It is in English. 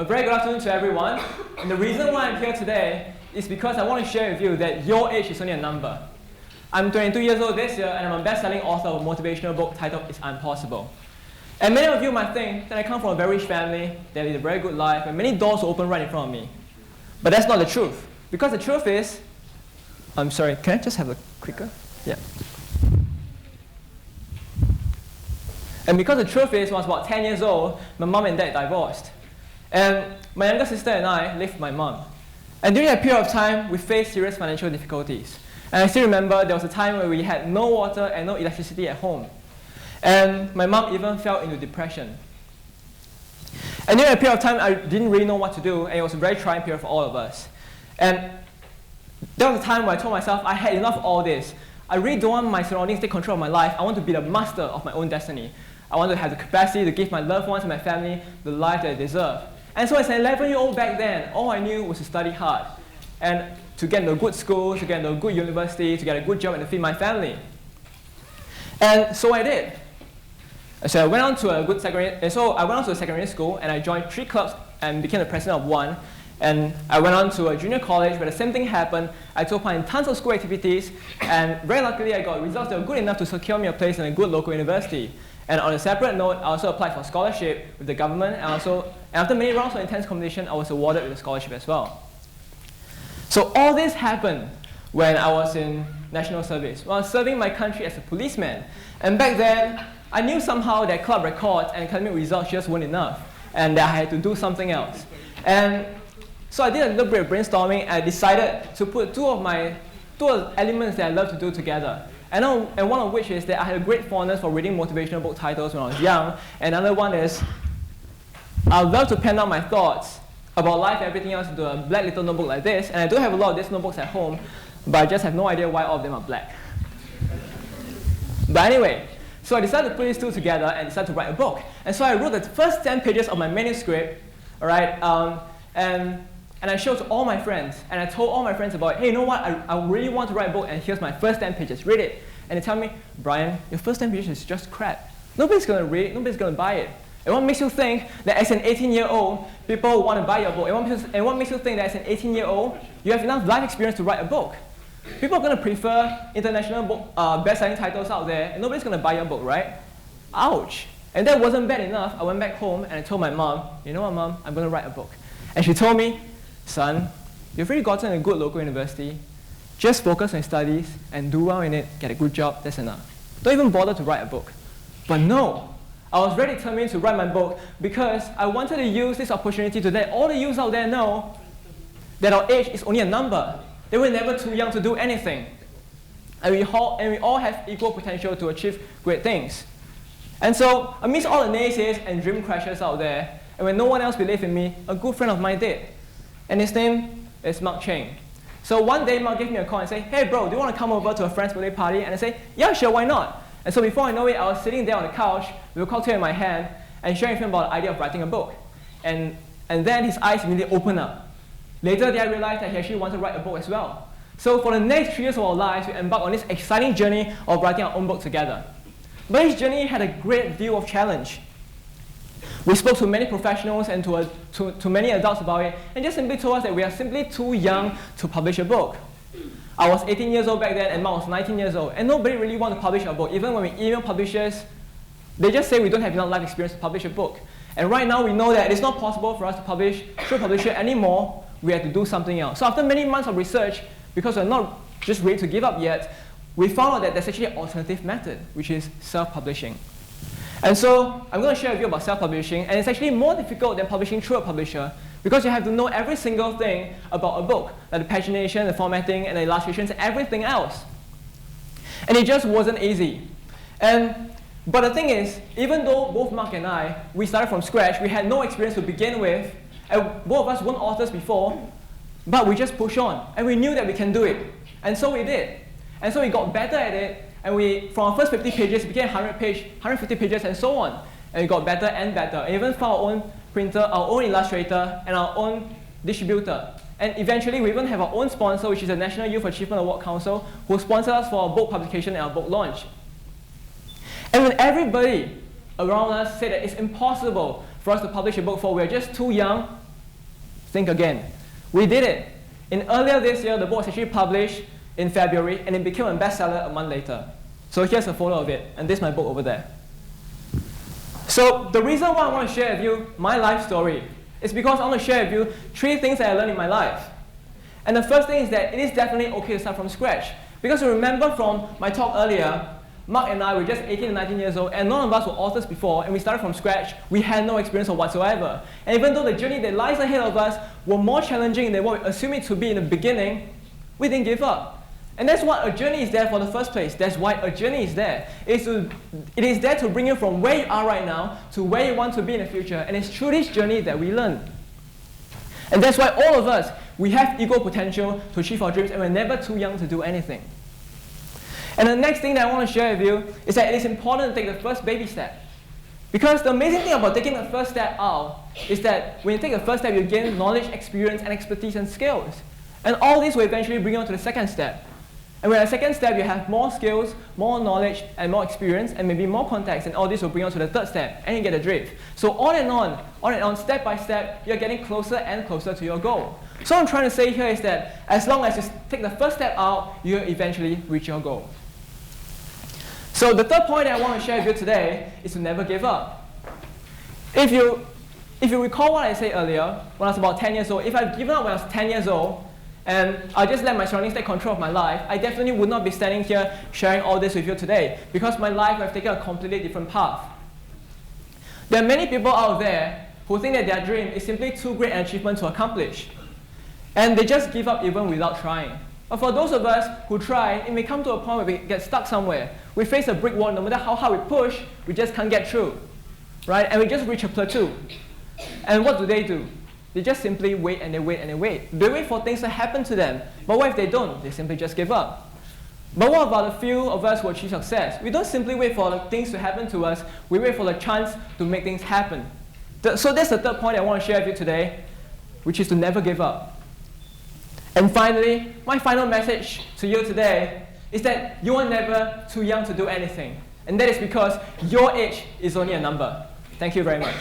A very good afternoon to everyone. And the reason why I'm here today is because I want to share with you that your age is only a number. I'm 22 years old this year, and I'm a best-selling author of a motivational book titled I'mPossible. And many of you might think that I come from a very rich family, that lead a very good life, and many doors are open right in front of me. But that's not the truth. Because the truth is, I'm sorry, can I just have a clicker? Yeah. And because the truth is, when I was about 10 years old, my mom and dad divorced. And my younger sister and I lived with my mom. And during that period of time, we faced serious financial difficulties. And I still remember there was a time where we had no water and no electricity at home. And my mom even fell into depression. And during that period of time, I didn't really know what to do, and it was a very trying period for all of us. And there was a time where I told myself, I had enough of all this. I really don't want my surroundings to take control of my life. I want to be the master of my own destiny. I want to have the capacity to give my loved ones and my family the life that they deserve. And so as an 11-year-old back then, all I knew was to study hard and to get into a good school, to get into a good university, to get a good job and to feed my family. And so I did. So I went on to a secondary school, and I joined 3 clubs and became the president of one. And I went on to a junior college where the same thing happened. I took part in tons of school activities, and very luckily I got results that were good enough to secure me a place in a good local university. And on a separate note, I also applied for a scholarship with the government, and after many rounds of intense competition, I was awarded with a scholarship as well. So all this happened when I was in national service, when I was serving my country as a policeman. And back then, I knew somehow that club records and academic results just weren't enough, and that I had to do something else. And so I did a little bit of brainstorming, and I decided to put two elements that I love to do together. And one of which is that I had a great fondness for reading motivational book titles when I was young. And another one is I would love to pen down my thoughts about life and everything else into a black little notebook like this. And I do have a lot of these notebooks at home, but I just have no idea why all of them are black. But anyway, so I decided to put these two together and decided to write a book. And so I wrote the first 10 pages of my manuscript, all right, and I showed to all my friends, and I told all my friends about, hey, you know what, I really want to write a book, and here's my first 10 pages, read it. And they tell me, Brian, your first 10 pages is just crap. Nobody's going to read it, nobody's going to buy it. And what makes you think that as an 18-year-old, people want to buy your book? And what makes you think that as an 18-year-old, you have enough life experience to write a book? People are going to prefer international book, best-selling titles out there, and nobody's going to buy your book, right? Ouch. And that wasn't bad enough. I went back home, and I told my mom, you know what, Mom, I'm going to write a book. And she told me, son, you've already gotten a good local university. Just focus on studies and do well in it, get a good job, that's enough. Don't even bother to write a book. But no, I was very determined to write my book because I wanted to use this opportunity to let all the youths out there know that our age is only a number, that we're never too young to do anything. And we all have equal potential to achieve great things. And so, amidst all the naysayers and dream crashers out there, and when no one else believed in me, a good friend of mine did. And his name is Mark Cheng. So one day, Mark gave me a call and said, hey bro, do you want to come over to a friend's birthday party? And I said, yeah, sure, why not? And so before I know it, I was sitting there on the couch with a cocktail in my hand and sharing with him about the idea of writing a book. And then his eyes immediately opened up. Later, I realized that he actually wanted to write a book as well. So for the next 3 years of our lives, we embarked on this exciting journey of writing our own book together. But this journey had a great deal of challenge. We spoke to many professionals and to many adults about it, and just simply told us that we are simply too young to publish a book. I was 18 years old back then, and Mark was 19 years old, and nobody really wanted to publish a book. Even when we email publishers, they just say we don't have enough life experience to publish a book. And right now we know that it's not possible for us to publish through a publisher anymore. We have to do something else. So after many months of research, because we're not just ready to give up yet, we found out that there's actually an alternative method, which is self-publishing. And so I'm going to share with you about self-publishing, and it's actually more difficult than publishing through a publisher because you have to know every single thing about a book, like the pagination, the formatting, and the illustrations, and everything else. And it just wasn't easy. But the thing is, even though both Mark and I, we started from scratch, we had no experience to begin with, and both of us weren't authors before, but we just pushed on, and we knew that we can do it. And so we did. And so we got better at it, and from our first 50 pages, became 150 pages, and so on. And we got better and better. And even found our own printer, our own illustrator, and our own distributor. And eventually, we even have our own sponsor, which is the National Youth Achievement Award Council, who sponsors us for our book publication and our book launch. And when everybody around us said that it's impossible for us to publish a book, for we're just too young, think again. We did it. Earlier this year, the book was actually published in February, and it became a bestseller a month later. So here's a photo of it, and this is my book over there. So the reason why I want to share with you my life story is because I want to share with you 3 things that I learned in my life. And the first thing is that it is definitely okay to start from scratch. Because you remember from my talk earlier, Mark and I were just 18 and 19 years old, and none of us were authors before, and we started from scratch. We had no experience whatsoever. And even though the journey that lies ahead of us were more challenging than what we assumed it to be in the beginning, we didn't give up. And that's what a journey is there for in the first place. That's why a journey is there. It is there to bring you from where you are right now to where you want to be in the future. And it's through this journey that we learn. And that's why all of us, we have equal potential to achieve our dreams, and we're never too young to do anything. And the next thing that I want to share with you is that it is important to take the first baby step. Because the amazing thing about taking the first step out is that when you take the first step, you gain knowledge, experience, and expertise and skills. And all this will eventually bring you on to the second step. And with the second step, you have more skills, more knowledge, and more experience, and maybe more contacts, and all this will bring you on to the third step, and you get the drift. So on and on, step by step, you're getting closer and closer to your goal. So what I'm trying to say here is that as long as you take the first step out, you'll eventually reach your goal. So the third point that I want to share with you today is to never give up. If you recall what I said earlier, when I was about 10 years old, if I'd given up when I was 10 years old, and I just let my surroundings take control of my life, I definitely would not be standing here sharing all this with you today, because my life would have taken a completely different path. There are many people out there who think that their dream is simply too great an achievement to accomplish, and they just give up even without trying. But for those of us who try, it may come to a point where we get stuck somewhere. We face a brick wall, no matter how hard we push, we just can't get through, right? And we just reach a plateau. And what do? They just simply wait and they wait and they wait. They wait for things to happen to them. But what if they don't? They simply just give up. But what about the few of us who achieve success? We don't simply wait for things to happen to us. We wait for the chance to make things happen. So that's the third point I want to share with you today, which is to never give up. And finally, my final message to you today is that you are never too young to do anything. And that is because your age is only a number. Thank you very much.